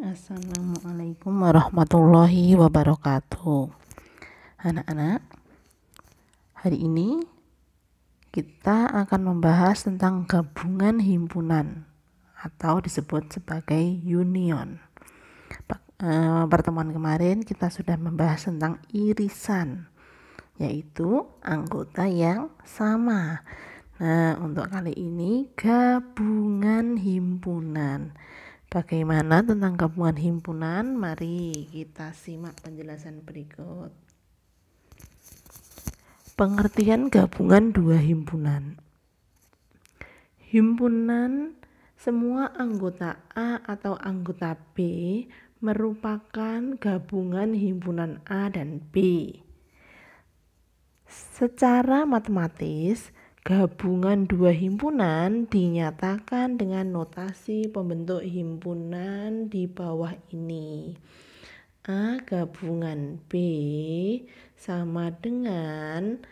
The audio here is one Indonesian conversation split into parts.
Assalamualaikum warahmatullahi wabarakatuh. Anak-anak, hari ini kita akan membahas tentang gabungan himpunan atau disebut sebagai union. Pertemuan kemarin kita sudah membahas tentang irisan, yaitu anggota yang sama. Nah, untuk kali ini gabungan himpunan. Bagaimana tentang gabungan himpunan? Mari kita simak penjelasan berikut. Pengertian gabungan dua himpunan. Himpunan semua anggota A atau anggota B merupakan gabungan himpunan A dan B. Secara matematis, gabungan dua himpunan dinyatakan dengan notasi pembentuk himpunan di bawah ini. A gabungan B sama dengan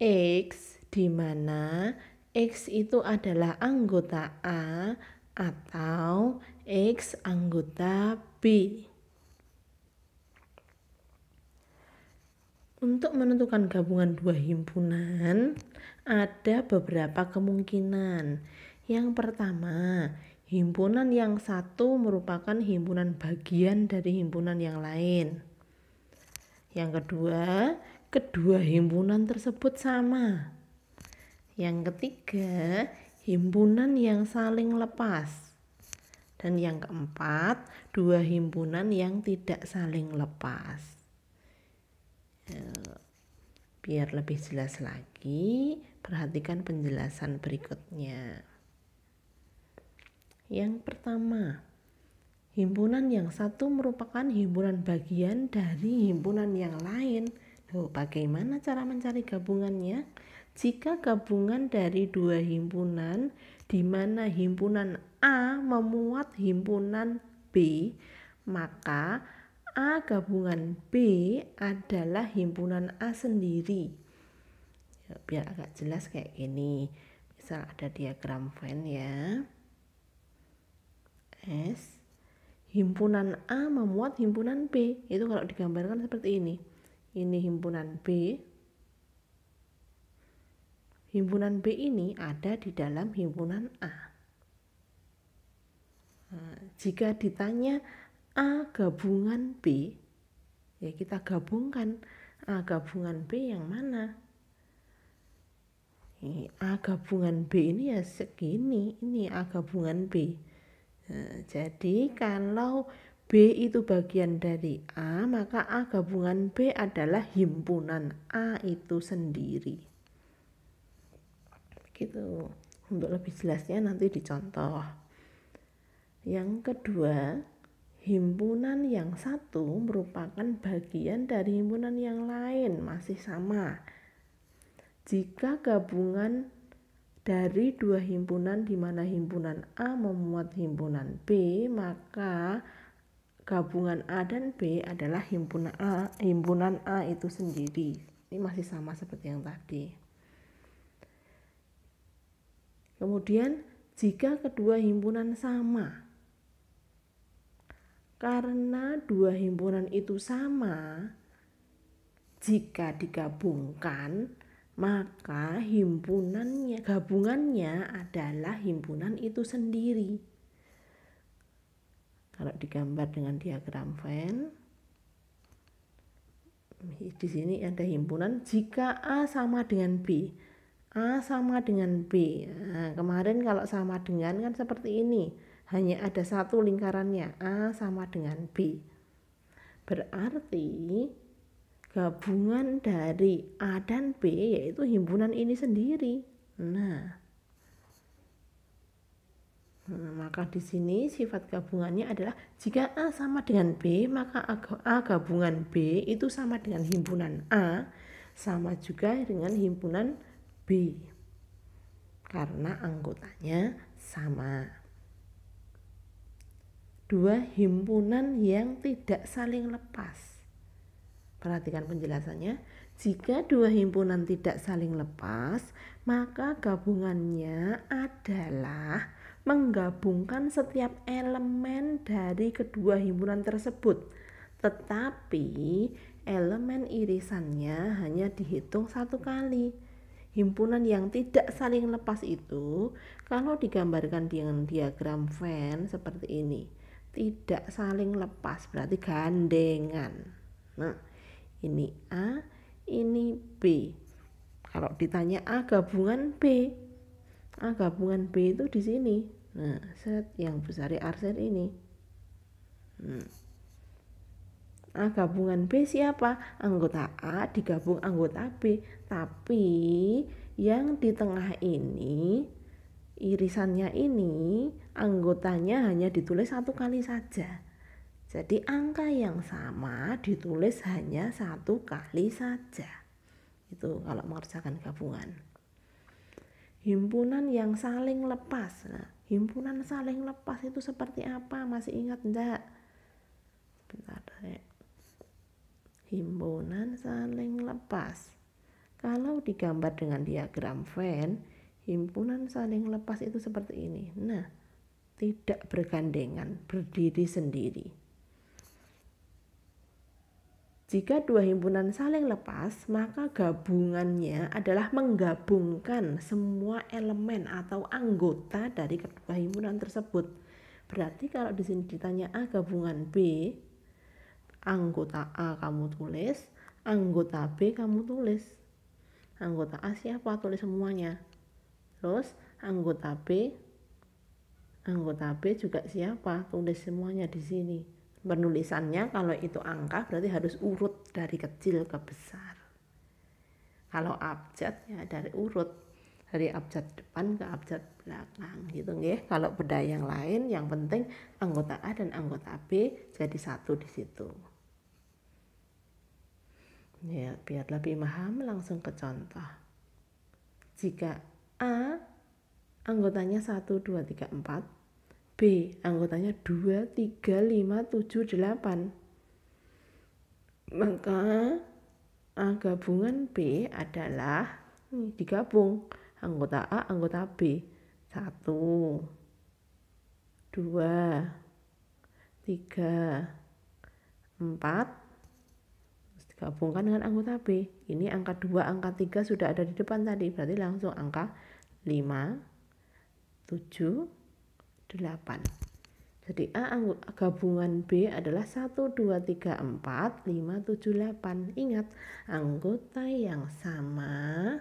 X, di mana X itu adalah anggota A atau X anggota B. Untuk menentukan gabungan dua himpunan, ada beberapa kemungkinan. Yang pertama, himpunan yang satu merupakan himpunan bagian dari himpunan yang lain. Yang kedua, kedua himpunan tersebut sama. Yang ketiga, himpunan yang saling lepas. Dan yang keempat, dua himpunan yang tidak saling lepas. Biar lebih jelas lagi, perhatikan penjelasan berikutnya. Yang pertama, himpunan yang satu merupakan himpunan bagian dari himpunan yang lain. Bagaimana cara mencari gabungannya? Jika gabungan dari dua himpunan, di mana himpunan A memuat himpunan B, maka A gabungan B adalah himpunan A sendiri. Biar agak jelas kayak gini. Misal ada diagram Venn ya. S. Himpunan A memuat himpunan B. Itu kalau digambarkan seperti ini. Ini himpunan B. Himpunan B ini ada di dalam himpunan A. Nah, jika ditanya A gabungan B, ya kita gabungkan A gabungan B yang mana? A gabungan B ini ya segini, ini A gabungan B. Nah, jadi kalau B itu bagian dari A, maka A gabungan B adalah himpunan A itu sendiri. Gitu. Untuk lebih jelasnya nanti dicontoh. Yang kedua, himpunan yang satu merupakan bagian dari himpunan yang lain, masih sama. Jika gabungan dari dua himpunan di mana himpunan A memuat himpunan B, maka gabungan A dan B adalah himpunan A itu sendiri. Ini masih sama seperti yang tadi. Kemudian jika kedua himpunan sama, karena dua himpunan itu sama, jika digabungkan, maka gabungannya adalah himpunan itu sendiri. Kalau digambar dengan diagram Venn, di sini ada himpunan jika A sama dengan B. A sama dengan B. Nah, kemarin kalau sama dengan kan seperti ini. Hanya ada satu lingkarannya, A sama dengan B. Berarti gabungan dari A dan B yaitu himpunan ini sendiri. Maka di sini sifat gabungannya adalah jika A sama dengan B, maka A gabungan B itu sama dengan himpunan A, sama juga dengan himpunan B. Karena anggotanya sama. Dua himpunan yang tidak saling lepas. Perhatikan penjelasannya. Jika dua himpunan tidak saling lepas, maka gabungannya adalah menggabungkan setiap elemen dari kedua himpunan tersebut. Tetapi elemen irisannya hanya dihitung satu kali. Himpunan yang tidak saling lepas itu kalau digambarkan dengan diagram Venn seperti ini, tidak saling lepas berarti gandengan. Nah, ini A, ini B. Kalau ditanya A gabungan B, A gabungan B itu di sini. Nah, set yang besar arsen ini. A gabungan B siapa? Anggota A digabung anggota B. Tapi yang di tengah ini, irisannya ini, anggotanya hanya ditulis satu kali saja. Jadi angka yang sama ditulis hanya satu kali saja. Itu kalau mengerjakan gabungan. Himpunan yang saling lepas. Nah, himpunan saling lepas itu seperti apa? Masih ingat enggak? Bentar, himpunan saling lepas. Kalau digambar dengan diagram Venn, himpunan saling lepas itu seperti ini. Nah, tidak bergandengan, berdiri sendiri. Jika dua himpunan saling lepas, maka gabungannya adalah menggabungkan semua elemen atau anggota dari kedua himpunan tersebut. Berarti kalau di sini ditanya A gabungan B, anggota A kamu tulis, anggota B kamu tulis. Anggota A siapa? Tulis semuanya. Terus anggota B juga siapa? Tulis semuanya di sini. Penulisannya kalau itu angka berarti harus urut dari kecil ke besar. Kalau abjad ya dari urut dari abjad depan ke abjad belakang gitu nggih. Kalau beda yang lain yang penting anggota A dan anggota B jadi satu di situ. Ya, biar lebih paham langsung ke contoh. Jika A anggotanya 1, 2, 3, 4, B anggotanya 2, 3, 5, 7, 8, maka A gabungan B adalah digabung anggota A, anggota B. 1, 2, 3, 4, gabungkan dengan anggota B. Ini angka 2, angka 3 sudah ada di depan tadi, berarti langsung angka 5, 7, 8. Jadi A gabungan B adalah 1, 2, 3, 4, 5, 7, 8. Ingat, anggota yang sama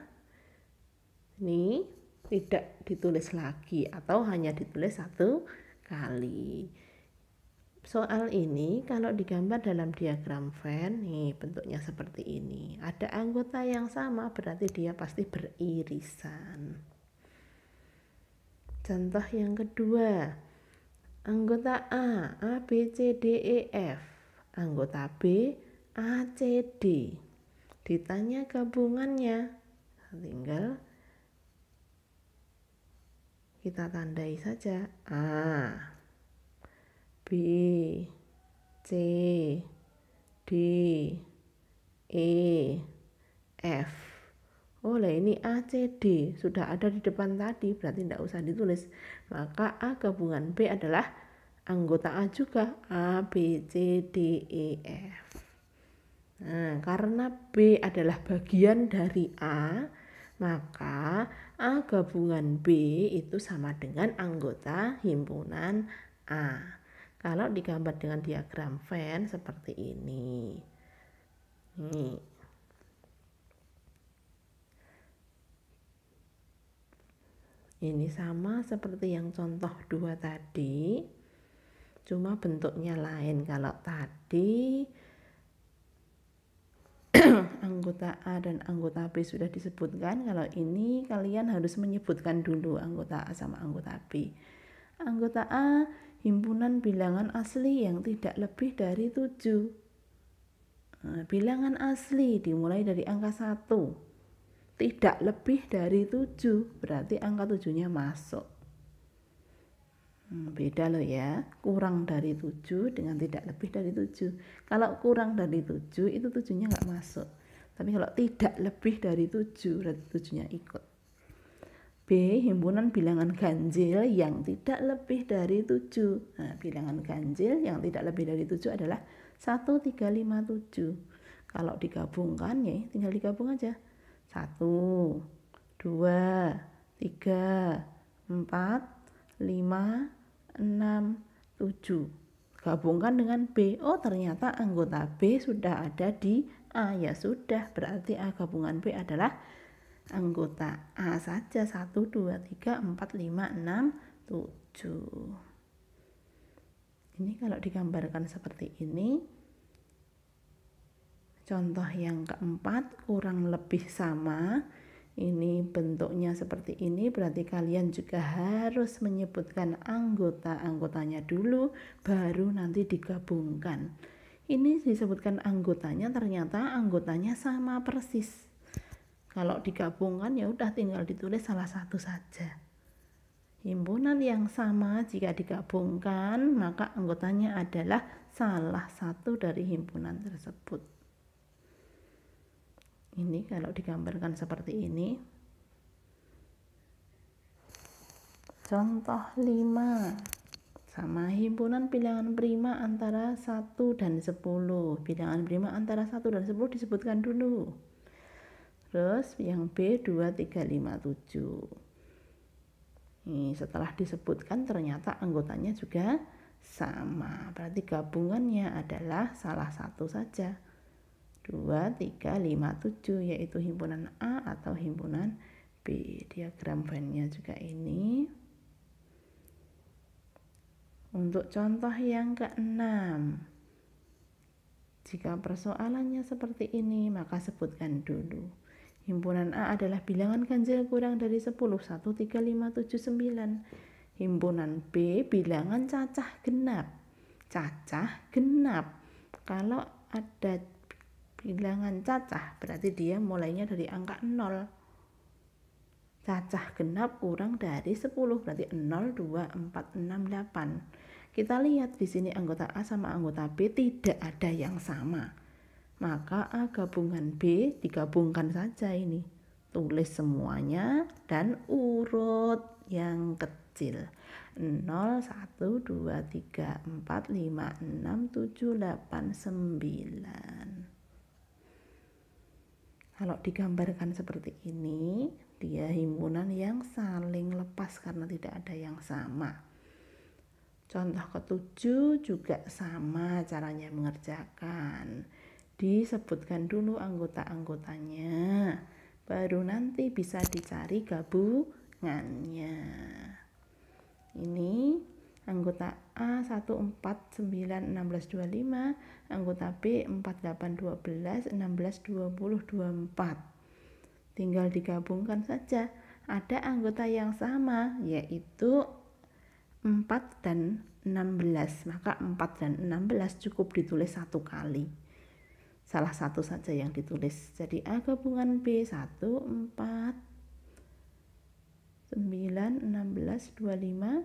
ini tidak ditulis lagi atau hanya ditulis satu kali. Soal ini kalau digambar dalam diagram Venn, nih bentuknya seperti ini. Ada anggota yang sama berarti dia pasti beririsan. Contoh yang kedua, anggota A, A, B, C, D, E, F. Anggota B, A, C, D. Ditanya gabungannya, tinggal kita tandai saja A, B, C, D, E, F. Oh lah ini A, C, D sudah ada di depan tadi, berarti tidak usah ditulis. Maka A gabungan B adalah anggota A juga, A, B, C, D, E, F. Nah, karena B adalah bagian dari A, maka A gabungan B itu sama dengan anggota himpunan A. Kalau digambar dengan diagram Venn seperti ini. Nih. Ini sama seperti yang contoh 2 tadi. Cuma bentuknya lain. Kalau tadi anggota A dan anggota B sudah disebutkan, kalau ini kalian harus menyebutkan dulu anggota A sama anggota B. Anggota A himpunan bilangan asli yang tidak lebih dari 7. Nah, bilangan asli dimulai dari angka 1. Tidak lebih dari 7, berarti angka 7-nya masuk. Beda loh ya, kurang dari 7 dengan tidak lebih dari 7. Kalau kurang dari 7 itu 7-nya nggak masuk. Tapi kalau tidak lebih dari 7 berarti 7-nya ikut. B. Himpunan bilangan ganjil yang tidak lebih dari 7. Nah, bilangan ganjil yang tidak lebih dari 7 adalah 1, 3, 5, 7. Kalau digabungkan ya tinggal digabung aja. 1, 2, 3, 4, 5, 6, 7. Gabungkan dengan B. Oh, ternyata anggota B sudah ada di A. Ya sudah, berarti A gabungan B adalah anggota A saja. 1, 2, 3, 4, 5, 6, 7. Ini kalau digambarkan seperti ini. Contoh yang keempat kurang lebih sama. Ini bentuknya seperti ini, berarti kalian juga harus menyebutkan anggota-anggotanya dulu, baru nanti digabungkan. Ini disebutkan anggotanya, ternyata anggotanya sama persis. Kalau digabungkan ya udah tinggal ditulis salah satu saja. Himpunan yang sama jika digabungkan, maka anggotanya adalah salah satu dari himpunan tersebut. Ini kalau digambarkan seperti ini. Contoh 5. Sama himpunan bilangan prima antara 1 dan 10. Bilangan prima antara 1 dan 10 disebutkan dulu. Terus yang B 2, 3, 5, 7. Nih, setelah disebutkan ternyata anggotanya juga sama. Berarti gabungannya adalah salah satu saja. 2, 3, 5, 7, yaitu himpunan A atau himpunan B. Diagram Venn-nya juga ini. Untuk contoh yang ke-6, jika persoalannya seperti ini, maka sebutkan dulu. Himpunan A adalah bilangan ganjil kurang dari 10, 1, 3, 5, 7, 9. Himpunan B bilangan cacah genap. Cacah genap. Kalau ada bilangan cacah berarti dia mulainya dari angka 0. Cacah genap kurang dari 10 berarti 0, 2, 4, 6, 8. Kita lihat di sini anggota A sama anggota B tidak ada yang sama. Maka A gabungan B digabungkan saja ini. Tulis semuanya dan urut yang kecil. 0, 1, 2, 3, 4, 5, 6, 7, 8, 9. Kalau digambarkan seperti ini, dia himpunan yang saling lepas karena tidak ada yang sama. Contoh ke-7 juga sama caranya mengerjakan. Disebutkan dulu anggota-anggotanya, baru nanti bisa dicari gabungannya. Ini anggota A 1, 4, 9, 16, 25, anggota B 4, 8, 12, 16, 20, 24. Tinggal digabungkan saja. Ada anggota yang sama, yaitu 4 dan 16. Maka 4 dan 16 cukup ditulis satu kali. Salah satu saja yang ditulis. Jadi A gabungan B 1, 4, 9, 16, 25.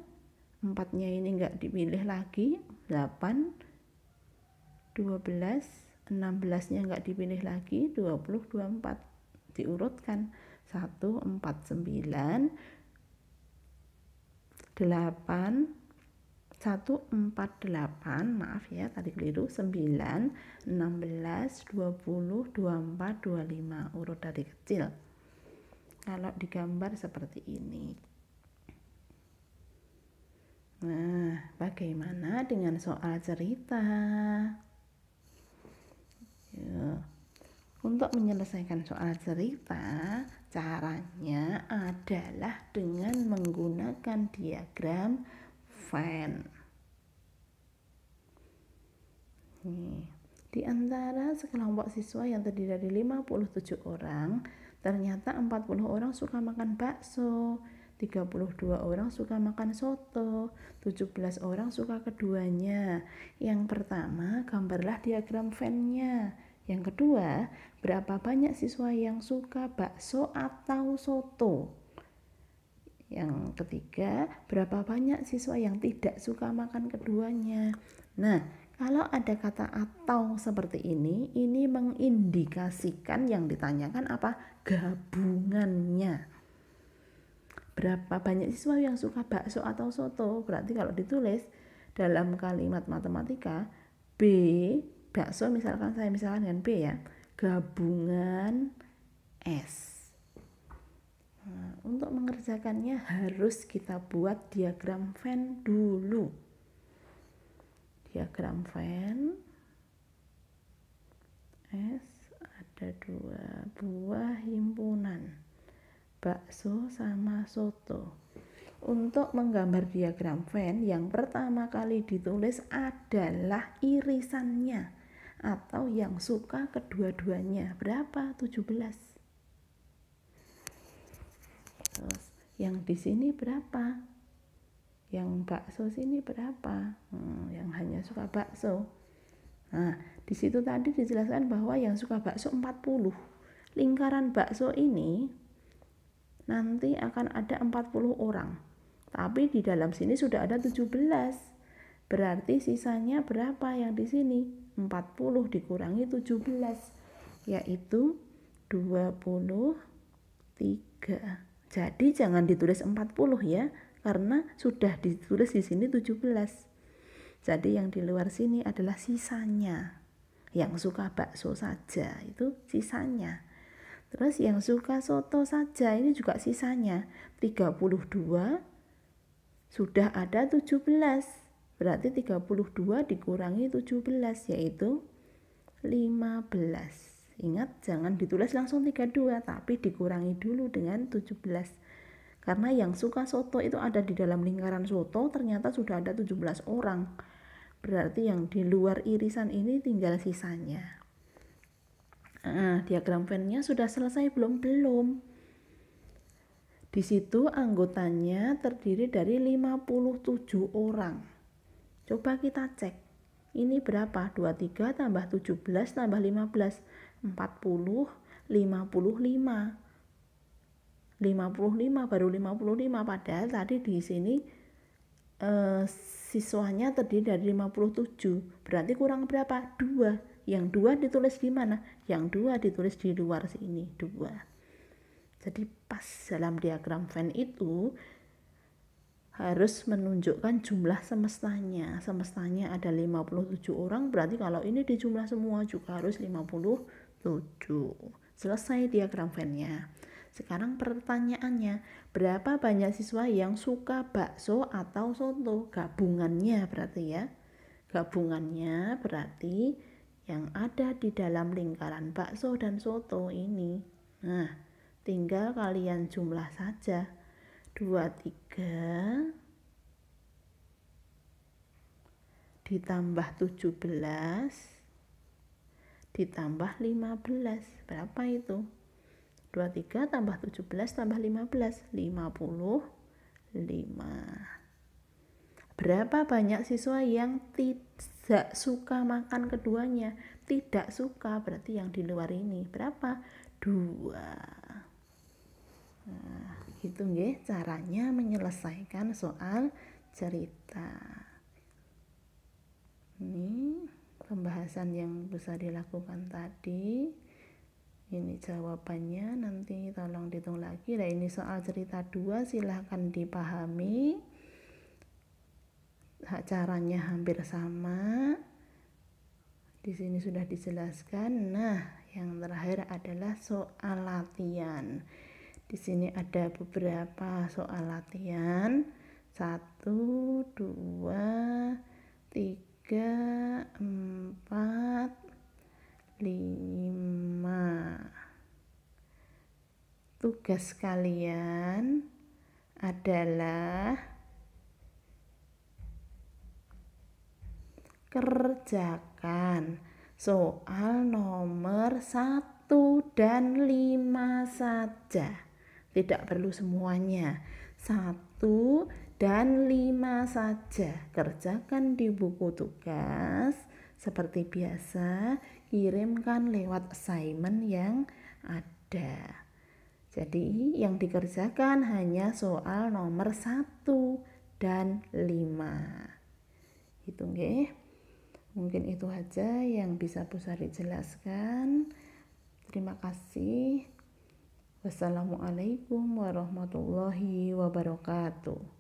4-nya ini enggak dipilih lagi. 8, 12, 16-nya enggak dipilih lagi. 20, 24. Diurutkan 1, 4, 9, 8, 1, 4, 8, maaf ya tadi keliru, 9, 16, 20, 24, 25, urut dari kecil. Kalau digambar seperti ini. Nah, bagaimana dengan soal cerita? Ya. Untuk menyelesaikan soal cerita, caranya adalah dengan menggunakan diagram Venn. Di antara sekelompok siswa yang terdiri dari 57 orang, ternyata 40 orang suka makan bakso, 32 orang suka makan soto, 17 orang suka keduanya. Yang pertama, gambarlah diagram Venn-nya. Yang kedua, berapa banyak siswa yang suka bakso atau soto? Yang ketiga, berapa banyak siswa yang tidak suka makan keduanya? Nah, kalau ada kata atau seperti ini mengindikasikan yang ditanyakan apa? Gabungannya. berapa banyak siswa yang suka bakso atau soto. Berarti kalau ditulis dalam kalimat matematika, B, bakso misalkan dengan B ya, gabungan S. Nah, untuk mengerjakannya harus kita buat diagram Venn dulu. Diagram Venn S ada 2 buah himpunan, bakso sama soto. Untuk menggambar diagram Venn, yang pertama kali ditulis adalah irisannya atau yang suka kedua-duanya. Berapa? 17. Terus yang di sini berapa? Yang bakso sini berapa? Yang hanya suka bakso. Nah, di situ tadi dijelaskan bahwa yang suka bakso 40. Lingkaran bakso ini nanti akan ada 40 orang. Tapi di dalam sini sudah ada 17. Berarti sisanya berapa yang di sini? 40 dikurangi 17, yaitu 23. Jadi jangan ditulis 40 ya, karena sudah ditulis di sini 17. Jadi yang di luar sini adalah sisanya. Yang suka bakso saja itu sisanya. Terus yang suka soto saja ini juga sisanya. 32 sudah ada 17. Berarti 32 dikurangi 17 yaitu 15. Ingat jangan ditulis langsung 32 tapi dikurangi dulu dengan 17. Karena yang suka soto itu ada di dalam lingkaran soto, ternyata sudah ada 17 orang. Berarti yang di luar irisan ini tinggal sisanya. Nah, diagram Venn-nya sudah selesai belum? Belum. Di situ anggotanya terdiri dari 57 orang. Coba kita cek. Ini berapa? 23 tambah 17 tambah 15. 40, 55. 55 baru 55, padahal tadi di sini siswanya terdiri dari 57. Berarti kurang berapa? 2. Yang 2 ditulis di mana? Yang 2 ditulis di luar sini, 2. Jadi pas dalam diagram Venn itu harus menunjukkan jumlah semestanya. Semestanya ada 57 orang, berarti kalau ini dijumlah semua juga harus 57. Selesai diagram Venn-nya. Sekarang pertanyaannya, berapa banyak siswa yang suka bakso atau soto? Gabungannya berarti ya. Gabungannya berarti yang ada di dalam lingkaran bakso dan soto ini. Nah, tinggal kalian jumlah saja. 23 ditambah 17 ditambah 15. Berapa itu? 23 tambah 17 tambah 15, 55. Berapa banyak siswa yang tidak suka makan keduanya? Tidak suka, berarti yang di luar ini. Berapa? 2. Nah, gitu nggih caranya menyelesaikan soal cerita. Ini pembahasan yang bisa dilakukan tadi. Ini jawabannya, nanti tolong dihitung lagi. Nah, ini soal cerita 2, silahkan dipahami. Caranya hampir sama. Di sini sudah dijelaskan. Nah, yang terakhir adalah soal latihan. Di sini ada beberapa soal latihan. 1, 2, 3, 4, 5. Tugas kalian adalah kerjakan soal nomor 1 dan 5 saja. Tidak perlu semuanya. 1 dan 5 saja. Kerjakan di buku tugas. Seperti biasa, kirimkan lewat assignment yang ada. Jadi yang dikerjakan hanya soal nomor 1 dan 5. Gitu nggih. Mungkin itu aja yang bisa Bu Sari jelaskan. Terima kasih. Wassalamualaikum warahmatullahi wabarakatuh.